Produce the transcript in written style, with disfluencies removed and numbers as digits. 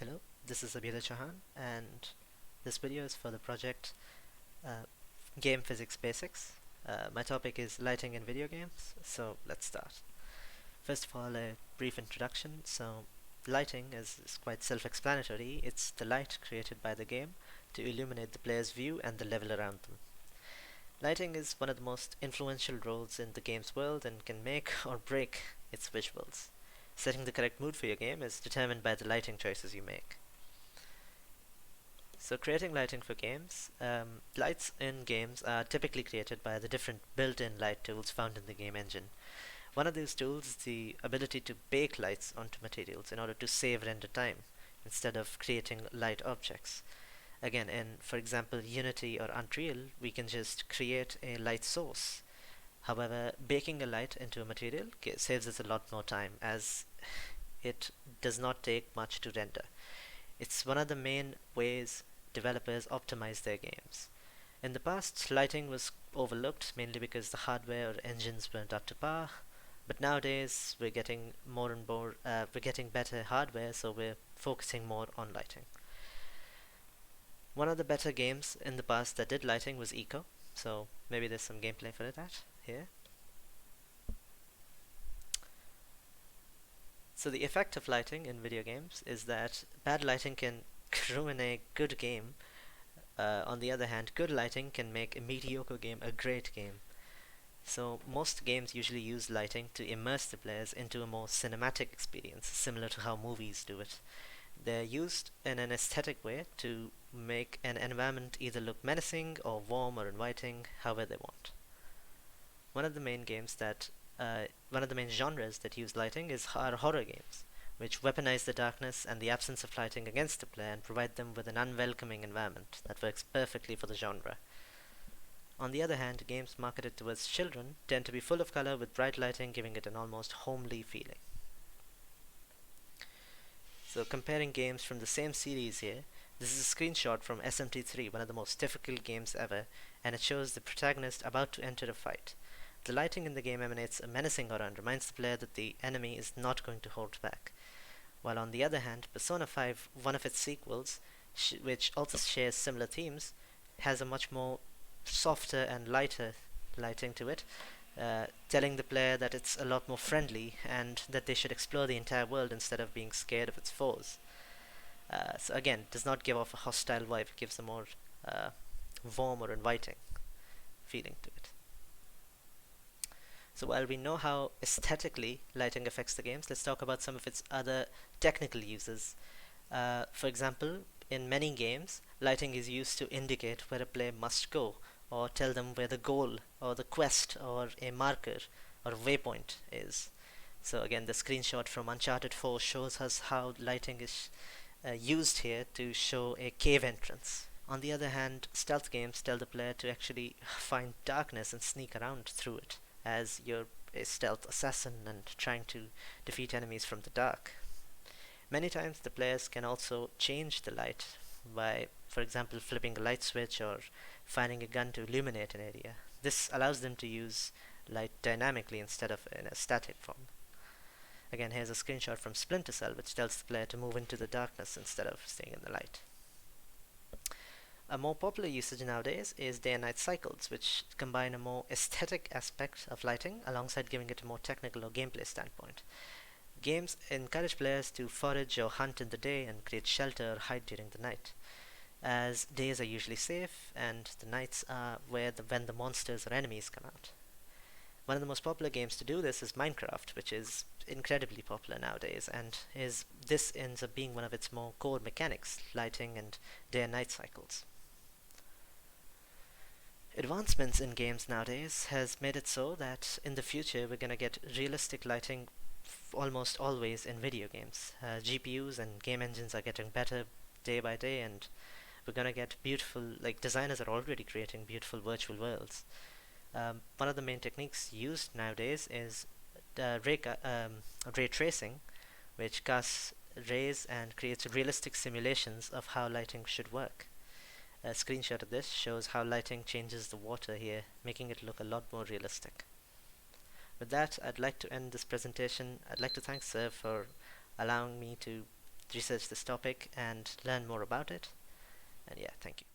Hello, this is Abhyuday Chauhan, and this video is for the project uh, Game Physics Basics. My topic is lighting in video games, so let's start. First of all, a brief introduction. Lighting is quite self-explanatory. It's the light created by the game to illuminate the player's view and the level around them. Lighting is one of the most influential roles in the game's world and can make or break its visuals. Setting the correct mood for your game is determined by the lighting choices you make. So creating lighting for games. Lights in games are typically created by the different built-in light tools found in the game engine. One of these tools is the ability to bake lights onto materials in order to save render time instead of creating light objects. Again, in, for example, Unity or Unreal, we can just create a light source. However, baking a light into a material saves us a lot more time as it does not take much to render. It's one of the main ways developers optimize their games. In the past, lighting was overlooked mainly because the hardware or engines weren't up to par. But nowadays, we're getting more and more, we're getting better hardware, so we're focusing more on lighting. One of the better games in the past that did lighting was Eco, so maybe there's some gameplay for that here. So the effect of lighting in video games is that bad lighting can ruin a good game. On the other hand, good lighting can make a mediocre game a great game. So most games usually use lighting to immerse the players into a more cinematic experience, similar to how movies do it. They're used in an aesthetic way to make an environment either look menacing or warm or inviting, however they want. One of the main games that One of the main genres that use lighting is horror games, which weaponize the darkness and the absence of lighting against the player and provide them with an unwelcoming environment that works perfectly for the genre. On the other hand, games marketed towards children tend to be full of color with bright lighting, giving it an almost homely feeling. So comparing games from the same series here, this is a screenshot from SMT3, one of the most difficult games ever, and it shows the protagonist about to enter a fight. The lighting in the game emanates a menacing aura and reminds the player that the enemy is not going to hold back. While on the other hand, Persona 5, one of its sequels, which also shares similar themes, has a much more softer and lighter lighting to it, telling the player that it's a lot more friendly and that they should explore the entire world instead of being scared of its foes. So again, does not give off a hostile vibe, it gives a more warm or inviting feeling to it. So while we know how aesthetically lighting affects the games, let's talk about some of its other technical uses. For example, in many games, lighting is used to indicate where a player must go, or tell them where the goal, or the quest, or a marker, or waypoint is. So again, the screenshot from Uncharted 4 shows us how lighting is used here to show a cave entrance. On the other hand, stealth games tell the player to actually find darkness and sneak around through it, as you're a stealth assassin and trying to defeat enemies from the dark. Many times the players can also change the light by, for example, flipping a light switch or firing a gun to illuminate an area. This allows them to use light dynamically instead of in a static form. Again, here's a screenshot from Splinter Cell, which tells the player to move into the darkness instead of staying in the light. A more popular usage nowadays is day and night cycles, which combine a more aesthetic aspect of lighting alongside giving it a more technical or gameplay standpoint. Games encourage players to forage or hunt in the day and create shelter or hide during the night, as days are usually safe and the nights are when the monsters or enemies come out. One of the most popular games to do this is Minecraft, which is incredibly popular nowadays, and this ends up being one of its more core mechanics, lighting and day and night cycles. Advancements in games nowadays has made it so that in the future we're gonna get realistic lighting almost always in video games. GPUs and game engines are getting better day by day, and we're gonna get beautiful, like designers are already creating beautiful virtual worlds. One of the main techniques used nowadays is ray tracing, which casts rays and creates realistic simulations of how lighting should work. A screenshot of this shows how lighting changes the water here, making it look a lot more realistic. With that, I'd like to end this presentation. I'd like to thank Sir for allowing me to research this topic and learn more about it. And yeah, thank you.